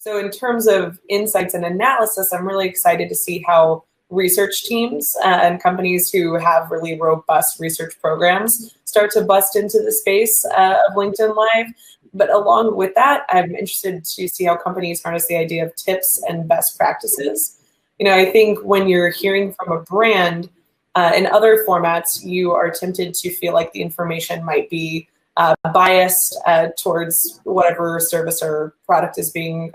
So in terms of insights and analysis, I'm really excited to see how research teams and companies who have really robust research programs start to bust into the space of LinkedIn Live. But along with that, I'm interested to see how companies harness the idea of tips and best practices. I think when you're hearing from a brand in other formats, you are tempted to feel like the information might be biased towards whatever service or product is being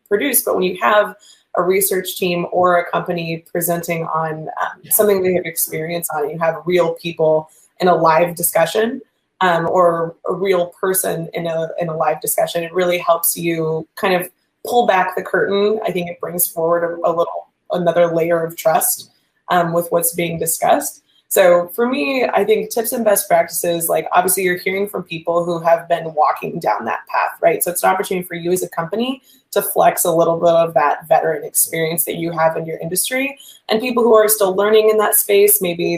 produced. But when you have a research team or a company presenting on something they have experience on, you have real people in a live discussion or a real person in a live discussion, it really helps you kind of pull back the curtain. I think it brings forward another layer of trust with what's being discussed. So for me, I think tips and best practices, like obviously you're hearing from people who have been walking down that path, right? So it's an opportunity for you as a company to flex a little bit of that veteran experience that you have in your industry. And people who are still learning in that space, maybe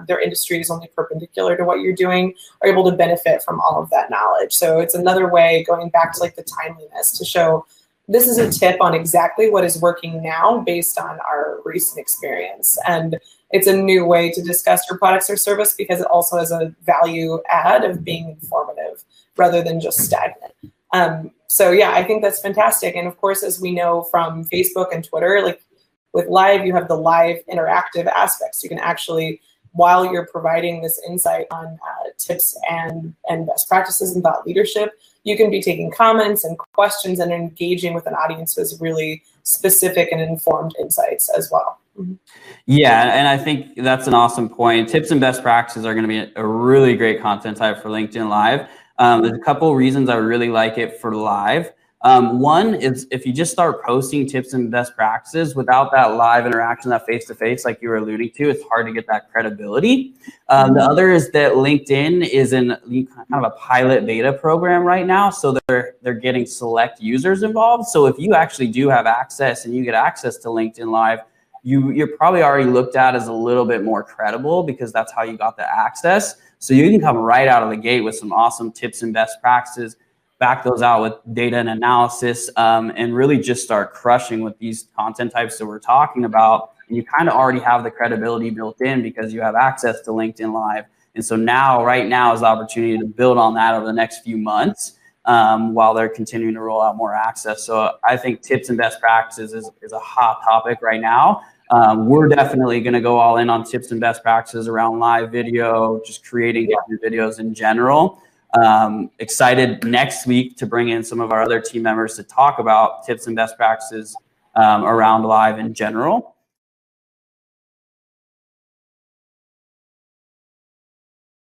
their industry is only perpendicular to what you're doing, are able to benefit from all of that knowledge. So it's another way, going back to like the timeliness, to show this is a tip on exactly what is working now based on our recent experience. And it's a new way to discuss your products or service because it also has a value add of being informative rather than just stagnant. So yeah, I think that's fantastic. And of course, as we know from Facebook and Twitter, like with Live, you have the live interactive aspects. You can actually, while you're providing this insight on tips and best practices and thought leadership, you can be taking comments and questions and engaging with an audience with really specific and informed insights as well. Mm-hmm. Yeah, and I think that's an awesome point. Tips and best practices are going to be a really great content type for LinkedIn Live. There's a couple of reasons I really like it for Live. One is if you just start posting tips and best practices without that live interaction, that face-to-face, like you were alluding to, it's hard to get that credibility. The other is that LinkedIn is in kind of a pilot beta program right now. So they're getting select users involved. So if you actually do have access and you get access to LinkedIn Live, you're probably already looked at as a little bit more credible because that's how you got the access. So you can come right out of the gate with some awesome tips and best practices, back those out with data and analysis, and really just start crushing with these content types that we're talking about. And you kind of already have the credibility built in because you have access to LinkedIn Live. And so right now is the opportunity to build on that over the next few months while they're continuing to roll out more access. So I think tips and best practices is a hot topic right now. We're definitely going to go all in on tips and best practices around live video, just creating videos in general. Excited next week to bring in some of our other team members to talk about tips and best practices around live in general.